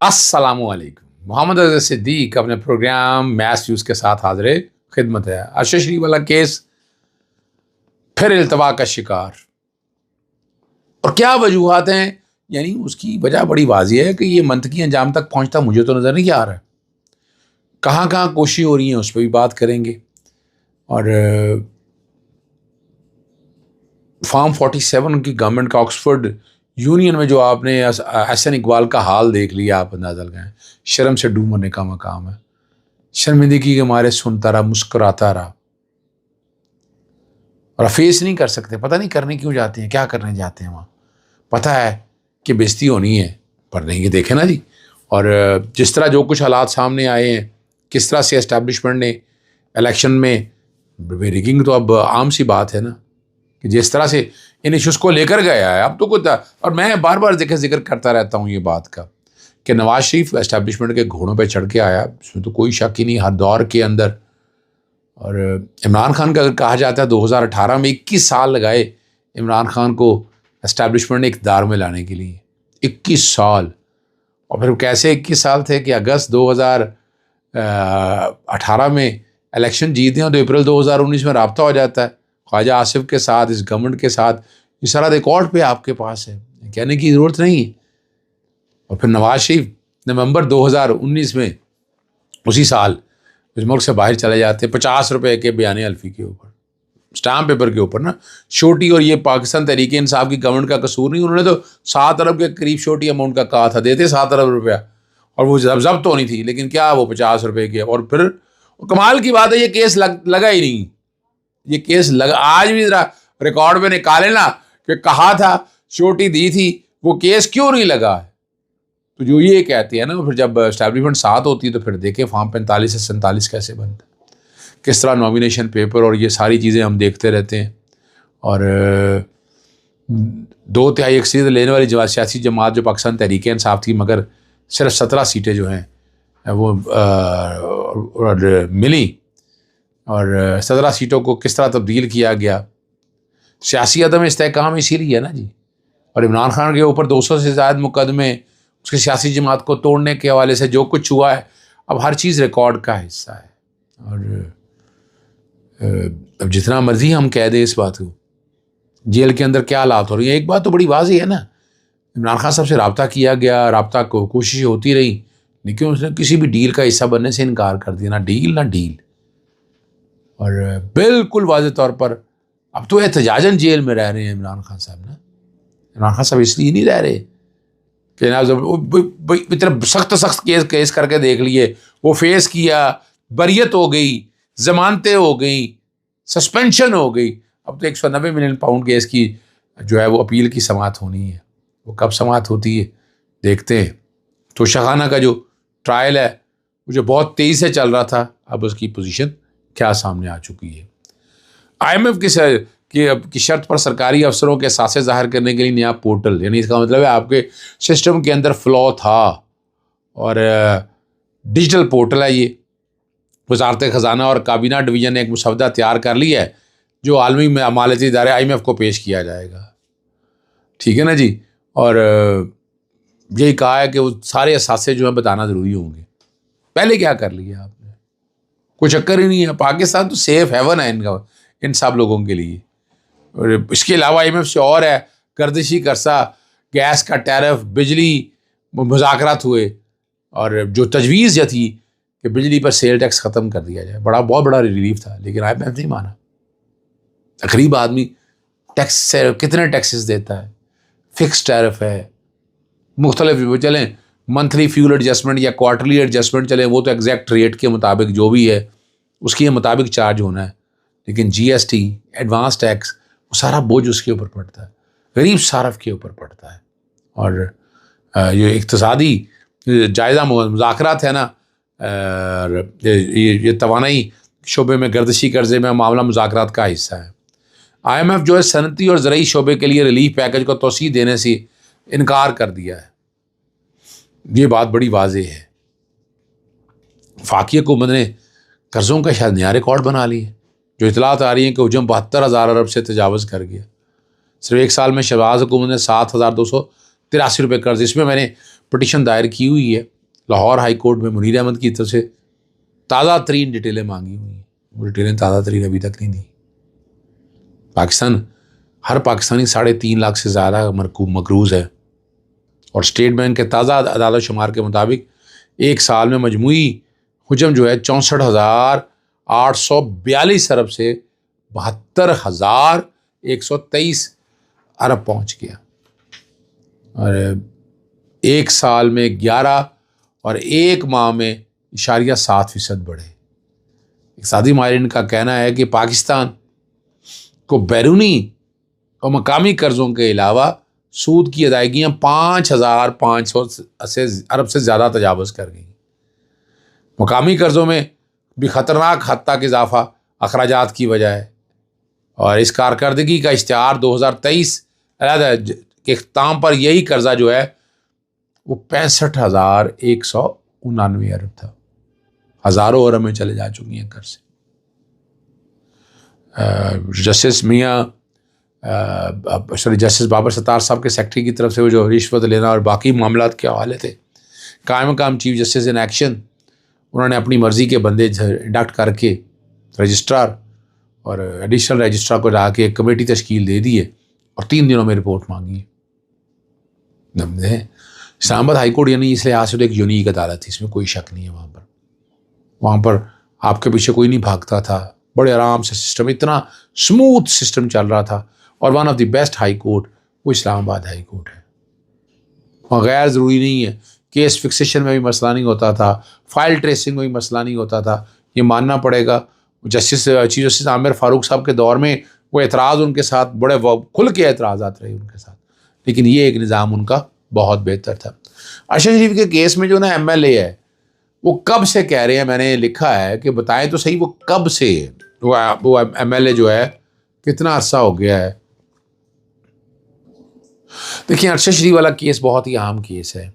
السلام علیکم. محمد اظہر صدیق اپنے پروگرام میس یوز کے ساتھ حاضر خدمت ہے. ارشد شریف والا کیس پھر التوا کا شکار. اور کیا وجوہات ہیں؟ یعنی اس کی وجہ بڑی واضح ہے کہ یہ منطقی انجام تک پہنچتا مجھے تو نظر نہیں آ رہا ہے. کہاں کہاں کوششیں ہو رہی ہیں اس پہ بھی بات کریں گے. اور فارم 47 کی گورنمنٹ کا آکسفورڈ یونین میں جو آپ نے احسن اقبال کا حال دیکھ لیا, آپ اندازہ لگائیں. شرم سے ڈوب مرنے کا مقام ہے. شرمندگی کے مارے سنتا رہا, مسکراتا رہا, اور فیس نہیں کر سکتے. پتہ نہیں کرنے کیوں جاتے ہیں, کیا کرنے جاتے ہیں وہاں. پتہ ہے کہ بےزتی ہونی ہے پر نہیں. یہ دیکھیں نا جی. اور جس طرح جو کچھ حالات سامنے آئے ہیں, کس طرح سے اسٹیبلشمنٹ نے الیکشن میں ریگنگ تو اب عام سی بات ہے نا, کہ جس طرح سے ان ایشوز کو لے کر گیا ہے اب تو کچھ. اور میں بار بار ذکر کرتا رہتا ہوں یہ بات کا کہ نواز شریف اسٹیبلشمنٹ کے گھوڑوں پہ چڑھ کے آیا, اس میں تو کوئی شک ہی نہیں ہر دور کے اندر. اور عمران خان کا اگر کہا جاتا ہے 2018 میں 21 سال لگائے عمران خان کو اسٹیبلشمنٹ نے اقتدار میں لانے کے لیے. 21 سال. اور پھر کیسے 21 سال تھے کہ اگست 2018 میں الیکشن جیتے ہیں تو اپریل 2019 میں رابطہ ہو جاتا ہے خواجہ آصف کے ساتھ, اس گورنمنٹ کے ساتھ. یہ سارا ریکارڈ پہ آپ کے پاس ہے, کہنے کی ضرورت نہیں ہے. اور پھر نواز شریف نومبر 2019 میں اسی سال اس ملک سے باہر چلے جاتے 50 روپے کے بیان الفی کے اوپر, اسٹامپ پیپر کے اوپر نا. شوٹی اور یہ پاکستان تحریک انصاف کی گورنمنٹ کا قصور نہیں, انہوں نے تو 7 ارب کے قریب شوٹی اماؤنٹ کا کہا تھا, دیتے 7 ارب روپیہ, اور وہ ضبط ہونی تھی. لیکن کیا وہ 50 روپے کے. اور پھر کمال کی بات ہے یہ کیس لگا ہی نہیں. یہ کیس لگا آج بھی ذرا ریکارڈ میں نکالے نا کہ کہا تھا شوٹی دی تھی, وہ کیس کیوں نہیں لگا ہے. تو جو یہ کہتے ہیں نا, پھر جب اسٹیبلشمنٹ ساتھ ہوتی ہے تو پھر دیکھیں فارم 45 سے 47 کیسے بنتا ہے, کس طرح نامینیشن پیپر اور یہ ساری چیزیں ہم دیکھتے رہتے ہیں. اور 2/3 اکثریت لینے والی سیاسی جماعت جو پاکستان تحریک انصاف تھی, مگر صرف 17 سیٹیں جو ہیں وہ ملی, اور 17 سیٹوں کو کس طرح تبدیل کیا گیا. سیاسی عدم استحکام اسی لیے ہے نا جی. اور عمران خان کے اوپر 200 سے زائد مقدمے, اس کی سیاسی جماعت کو توڑنے کے حوالے سے جو کچھ ہوا ہے, اب ہر چیز ریکارڈ کا حصہ ہے. اور اب جتنا مرضی ہم کہہ دیں اس بات کو, جیل کے اندر کیا حالات ہو رہی ہیں. ایک بات تو بڑی واضح ہے نا, عمران خان صاحب سے رابطہ کیا گیا, رابطہ کو کوشش ہوتی رہی, لیکن اس نے کسی بھی ڈیل کا حصہ بننے سے انکار کر دیا. نہ ڈیل. اور بالکل واضح طور پر اب تو احتجاجاً جیل میں رہ رہے ہیں عمران خان صاحب نا. عمران خان صاحب اس لیے نہیں رہ رہے کہ اتنا سخت کیس کر کے دیکھ لیے, وہ فیس کیا, بریت ہو گئی, ضمانتیں ہو گئیں, سسپینشن ہو گئی. اب تو 190 ملین پاؤنڈ کیس کی جو ہے وہ اپیل کی سماعت ہونی ہے. وہ کب سماعت ہوتی ہے دیکھتے ہیں. تو شاہانہ کا جو ٹرائل ہے وہ جو بہت تیزی سے چل رہا تھا, اب اس کی پوزیشن کیا سامنے آ چکی ہے. IMF کی شرط پر سرکاری افسروں کے اثاثے ظاہر کرنے کے لیے نیا پورٹل, یعنی اس کا مطلب ہے آپ کے سسٹم کے اندر فلو تھا, اور ڈیجیٹل پورٹل ہے یہ. وزارت خزانہ اور کابینہ ڈویژن نے ایک مسودہ تیار کر لیا ہے جو عالمی مالیاتی ادارے IMF کو پیش کیا جائے گا. ٹھیک ہے نا جی. اور یہی کہا ہے کہ وہ سارے اثاثے جو ہیں بتانا ضروری ہوں گے. پہلے کیا کر لیا آپ نے, کوئی چکر ہی نہیں ہے. پاکستان تو سیف ہیون ہے ان سب لوگوں کے لیے. اور اس کے علاوہ IMF سے اور ہے, گردشی قرضہ, گیس کا ٹیرف, بجلی مذاکرات ہوئے, اور جو تجویز یہ تھی کہ بجلی پر سیل ٹیکس ختم کر دیا جائے, بہت بڑا ریلیف تھا, لیکن IMF نہیں مانا. غریب آدمی ٹیکس سے کتنے ٹیکسز دیتا ہے, فکس ٹیرف ہے, مختلف چلیں منتھلی فیول ایڈجسٹمنٹ یا کوارٹرلی ایڈجسٹمنٹ چلیں, وہ تو ایگزیکٹ ریٹ کے مطابق جو بھی ہے اس کے مطابق چارج ہونا ہے. لیکن GST, ایڈوانس ٹیکس, وہ سارا بوجھ اس کے اوپر پڑتا ہے, غریب صارف کے اوپر پڑتا ہے. اور یہ اقتصادی جائزہ مذاکرات ہے نا, یہ توانائی شعبے میں گردشی قرضے میں معاملہ مذاکرات کا حصہ ہے. IMF جو ہے صنعتی اور زرعی شعبے کے لیے ریلیف پیکج کو توسیع دینے سے انکار کر دیا ہے. یہ بات بڑی واضح ہے. وفاقی حکومت نے قرضوں کا شاید نیا ریکارڈ بنا لی ہے. جو اطلاعات آ رہی ہیں کہ حجم 72,000 ارب سے تجاوز کر گیا. صرف ایک سال میں شہباز حکومت نے 7,283 روپے قرض, اس میں میں نے پٹیشن دائر کی ہوئی ہے لاہور ہائی کورٹ میں منیر احمد کی طرف سے، تازہ ترین ڈیٹیلیں مانگی ہوئی ہیں، وہ ڈیٹیلیں تازہ ترین ابھی تک نہیں دی۔ پاکستان، ہر پاکستانی 3.5 لاکھ سے زیادہ مقروض ہے، اور اسٹیٹ بینک کے تازہ عدالت شمار کے مطابق ایک سال میں مجموعی حجم جو ہے 64,842 ارب سے 72,123 ارب پہنچ گیا، اور ایک سال میں 11 اور ایک ماہ میں 0.7% بڑھے۔ اقتصادی ماہرین کا کہنا ہے کہ پاکستان کو بیرونی اور مقامی قرضوں کے علاوہ سود کی ادائیگیاں 5,500 ارب سے زیادہ تجاوز کر گئیں۔ مقامی قرضوں میں بھی خطرناک حد تک اضافہ اخراجات کی وجہ ہے، اور اس کارکردگی کا اشتہار 2023 کے اختتام پر یہی قرضہ جو ہے وہ 65,199 ارب تھا، ہزاروں ارب میں چلے جا چکی ہیں قرض۔ جسٹس بابر ستار صاحب کے سیکٹری کی طرف سے وہ جو رشوت لینا اور باقی معاملات کے حوالے تھے، قائم مقام چیف جسٹس ان ایکشن، انہوں نے اپنی مرضی کے بندے انڈکٹ کر کے رجسٹرار اور ایڈیشنل رجسٹرار کو لا کے ایک کمیٹی تشکیل دے دی ہے، اور 3 دنوں میں رپورٹ مانگی ہے۔ اسلام آباد ہائی کورٹ یعنی اس لحاظ سے ایک یونیک عدالت تھی، اس میں کوئی شک نہیں ہے۔ وہاں پر آپ کے پیچھے کوئی نہیں بھاگتا تھا، بڑے آرام سے سسٹم، اتنا سموتھ سسٹم چل رہا تھا، اور one of the best high court وہ اسلام آباد ہائی کورٹ ہے۔ وہاں غیر ضروری نہیں ہے، کیس فکسیشن میں بھی مسئلہ نہیں ہوتا تھا، فائل ٹریسنگ میں بھی مسئلہ نہیں ہوتا تھا۔ یہ ماننا پڑے گا، چیف جسٹس عامر فاروق صاحب کے دور میں وہ اعتراض ان کے ساتھ بڑے کھل کے اعتراضات رہے ان کے ساتھ، لیکن یہ ایک نظام ان کا بہت بہتر تھا۔ ارشد شریف کے کیس میں جو نا ایم ایل اے ہے، وہ کب سے کہہ رہے ہیں، میں نے لکھا ہے کہ بتائیں تو صحیح وہ کب سے وہ ایم ایل اے جو ہے کتنا عرصہ ہو گیا ہے۔ دیکھیں ارشد شریف والا کیس بہت ہی اہم کیس ہے۔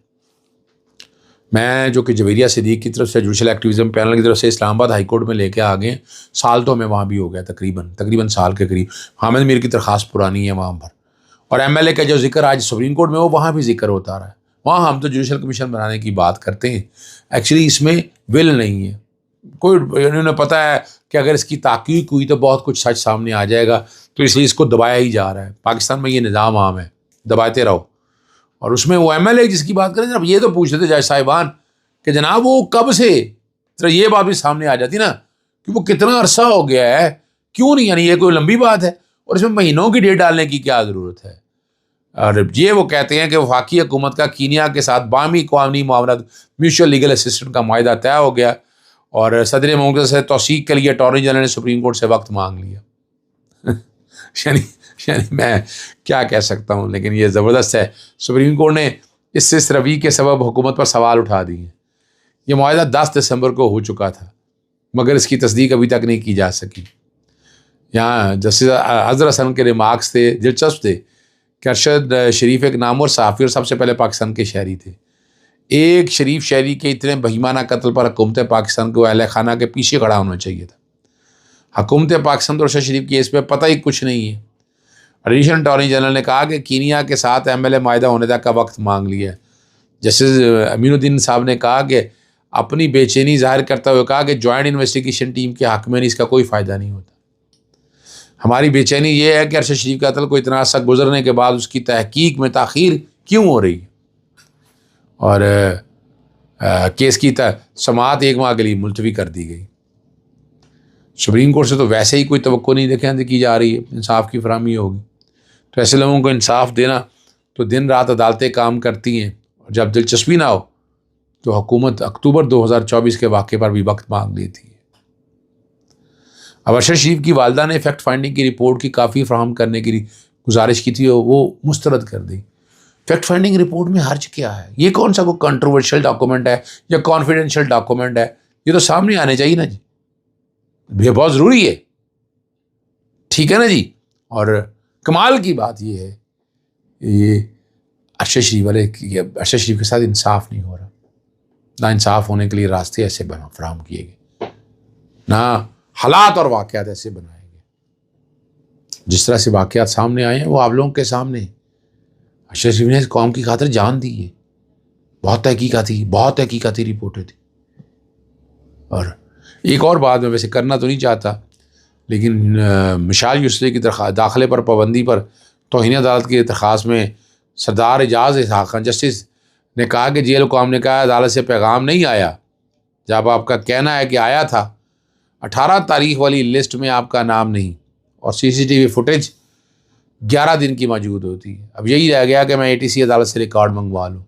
میں جو کہ جویریہ صدیق کی طرف سے جوڈیشل ایکٹیویزم پینل کی طرف سے اسلام آباد ہائی کورٹ میں لے کے آ گئے، سال تو ہمیں وہاں بھی ہو گیا، تقریباً سال کے قریب۔ حامد میر کی درخواست پرانی ہے وہاں پر، اور ایم ایل اے کا جو ذکر آج سپریم کورٹ میں وہ وہاں بھی ذکر ہوتا رہا ہے۔ وہاں ہم تو جوڈیشل کمیشن بنانے کی بات کرتے ہیں، ایکچولی اس میں ول نہیں ہے کوئی، انہوں نے پتہ ہے کہ اگر اس کی تحقیق ہوئی تو بہت کچھ سچ سامنے آ جائے گا، تو اس لیے اس کو دبایا ہی جا رہا ہے۔ پاکستان میں یہ نظام عام ہے، دباتے رہو۔ اور اس میں وہ ایم ایل اے جس کی بات کریں جناب، یہ تو پوچھ لیتے جج صاحبان کہ جناب وہ کب سے، یہ بات بھی سامنے آ جاتی نا کہ وہ کتنا عرصہ ہو گیا ہے، کیوں نہیں، یعنی یہ کوئی لمبی بات ہے، اور اس میں مہینوں کی ڈیٹ ڈالنے کی کیا ضرورت ہے۔ اور یہ وہ کہتے ہیں کہ وفاقی حکومت کا کینیا کے ساتھ باہمی قانونی معاملات میوچل لیگل اسسٹنٹ کا معاہدہ طے ہو گیا، اور صدر مملکت سے توثیق کے لیے اٹارنی جنرل نے سپریم کورٹ سے وقت مانگ لیا۔ یعنی میں کیا کہہ سکتا ہوں، لیکن یہ زبردست ہے۔ سپریم کورٹ نے اس روی کے سبب حکومت پر سوال اٹھا دیے۔ یہ معاہدہ 10 دسمبر کو ہو چکا تھا، مگر اس کی تصدیق ابھی تک نہیں کی جا سکی۔ یہاں جسٹس اظہر حسن کے ریمارکس تھے، دلچسپ تھے کہ ارشد شریف ایک نامور صحافی اور سب سے پہلے پاکستان کے شہری تھے۔ ایک شریف شہری کے اتنے بہیمانہ قتل پر حکومت پاکستان کو اہل خانہ کے پیچھے کھڑا ہونا چاہیے تھا۔ حکومت پاکستان تو ارشد شریف کی اس پہ پتہ ہی کچھ نہیں ہے۔ ایڈیشنل اٹارنی جنرل نے کہا کہ کینیا کے ساتھ ایم ایل اے معاہدہ ہونے تک کا وقت مانگ لیا ہے۔ جسٹس امین الدین صاحب نے کہا کہ اپنی بے چینی ظاہر کرتے ہوئے کہا کہ جوائنٹ انویسٹیگیشن ٹیم کے حق میں اس کا کوئی فائدہ نہیں ہوتا۔ ہماری بے چینی یہ ہے کہ ارشد شریف کے قتل کو اتنا عرصہ گزرنے کے بعد اس کی تحقیق میں تاخیر کیوں ہو رہی ہے، اور کیس کی سماعت 1 ماہ کے لیے ملتوی کر دی گئی۔ سپریم کورٹ سے تو ویسے ہی کوئی توقع نہیں دیکھیں کی جا رہی ہے انصاف کی فراہمی ہوگی، تو ایسے لوگوں کو انصاف دینا تو دن رات عدالتیں کام کرتی ہیں، اور جب دلچسپی نہ ہو تو حکومت اکتوبر 2024 کے واقعے پر بھی وقت مانگ لیتی ہے۔ اب ارشد شریف کی والدہ نے فیکٹ فائنڈنگ کی رپورٹ کی کافی فراہم کرنے کی گزارش کی تھی، اور وہ مسترد کر دی۔ فیکٹ فائنڈنگ رپورٹ میں حرج کیا ہے؟ یہ کون سا کوئی کنٹروورشل ڈاکومنٹ ہے یا کانفیڈینشیل ڈاکومنٹ ہے؟ یہ تو سامنے آنے چاہیے نا جی، یہ بہت ضروری ہے، ٹھیک ہے نا جی۔ اور کمال کی بات یہ ہے، یہ ارشد شریف کے ساتھ انصاف نہیں ہو رہا، نہ انصاف ہونے کے لیے راستے ایسے فراہم کیے گئے، نہ حالات اور واقعات ایسے بنائے گئے۔ جس طرح سے واقعات سامنے آئے ہیں وہ آپ لوگوں کے سامنے، ارشد شریف نے قوم کی خاطر جان دی ہے، بہت تحقیقاتی رپورٹیں تھیں. اور ایک اور بات میں ویسے کرنا تو نہیں چاہتا، لیکن مشال یوسفی کی داخلے پر پابندی پر توہین عدالت کی درخواست میں سردار اعجاز اسحاق خان جسٹس نے کہا کہ جیل حکام نے کہا عدالت سے پیغام نہیں آیا، جب آپ کا کہنا ہے کہ آیا تھا 18 تاریخ والی لسٹ میں آپ کا نام نہیں، اور CCTV فوٹیج 11 دن کی موجود ہوتی ہے. اب یہی رہ گیا کہ میں ATC عدالت سے ریکارڈ منگوا لوں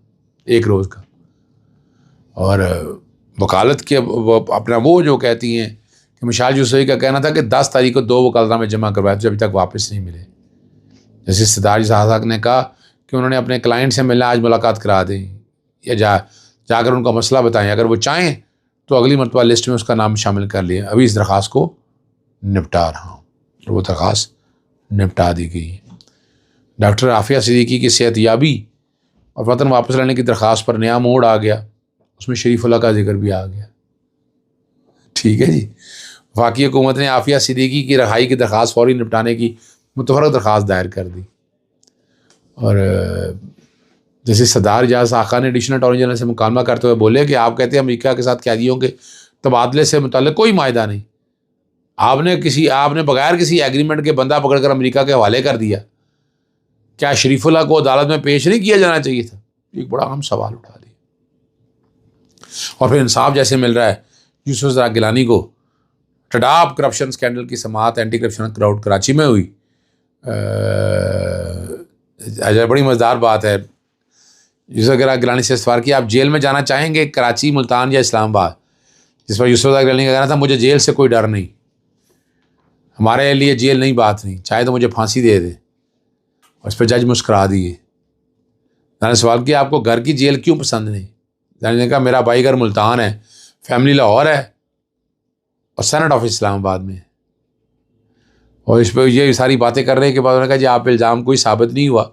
1 روز کا. اور وکالت کے اپنا وہ جو کہتی ہیں کہ مشال یوسفی کا کہنا تھا کہ 10 تاریخ کو 2 وکالتنامے جمع کروائے جو ابھی تک واپس نہیں ملے. جیسے سردار اسحاق نے کہا کہ انہوں نے اپنے کلائنٹ سے ملنا، آج ملاقات کرا دیں یا جا کر ان کا مسئلہ بتائیں، اگر وہ چاہیں تو اگلی مرتبہ لسٹ میں اس کا نام شامل کر لیں. ابھی اس درخواست کو نپٹا رہا ہوں. وہ درخواست نپٹا دی گئی. ڈاکٹر عافیہ صدیقی کی صحت یابی اور وطن واپس لانے کی درخواست پر نیا موڑ آ گیا، اس میں شریف اللہ کا ذکر بھی آ گیا. ٹھیک ہے جی. وفاقی حکومت نے عافیہ صدیقی کی رہائی کی درخواست فوری نپٹانے کی متفرق درخواست دائر کر دی. اور جیسے سردار اعجاز اسحاق خان نے ایڈیشنل اٹارنی جنرل سے مکالمہ کرتے ہوئے بولے کہ آپ کہتے ہیں امریکہ کے ساتھ قیدیوں کے تبادلے سے متعلق کوئی معاہدہ نہیں، آپ نے بغیر کسی ایگریمنٹ کے بندہ پکڑ کر امریکہ کے حوالے کر دیا. کیا شریف اللہ کو عدالت میں پیش نہیں کیا جانا چاہیے تھا؟ ایک بڑا اہم سوال اٹھا دیا. اور پھر انصاف جیسے مل رہا ہے یوسف زرا گیلانی کو، ٹڈاپ کرپشن اسکینڈل کی سماعت اینٹی کرپشن کراؤڈ کراچی میں ہوئی. بڑی مزیدار بات ہے. یوسف زرا گیلانی سے سوال کیا آپ جیل میں جانا چاہیں گے، کراچی، ملتان یا اسلام آباد؟ جس پر یوسف زرا گیلانی کا کہنا تھا مجھے جیل سے کوئی ڈر نہیں، ہمارے لیے جیل نہیں بات نہیں، چاہے تو مجھے پھانسی دے دے. اور اس پہ جج مسکرا دیے. میں نے سوال کیا آپ کو گھر کی جیل کیوں پسند نہیں؟ میں نے کہا میرا بھائی گھر ملتان ہے، فیملی لاہور ہے اور سینٹ آفس اسلام آباد میں. اور اس پہ یہ ساری باتیں کر رہے ہیں کہ بعد نے کہا جی آپ الزام کوئی ثابت نہیں ہوا،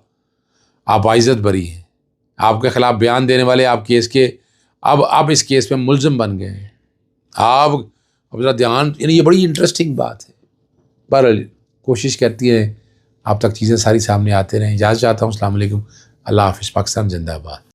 آپ باعزت بری ہیں، آپ کے خلاف بیان دینے والے آپ کیس کے اب اس کیس میں ملزم بن گئے ہیں. آپ اب ذرا دھیان، یعنی یہ بڑی انٹرسٹنگ بات ہے. پر کوشش کرتی ہے آپ تک چیزیں ساری سامنے آتے رہیں. اجازت چاہتا ہوں. السلام علیکم. اللہ حافظ. پاکستان زندہ باد.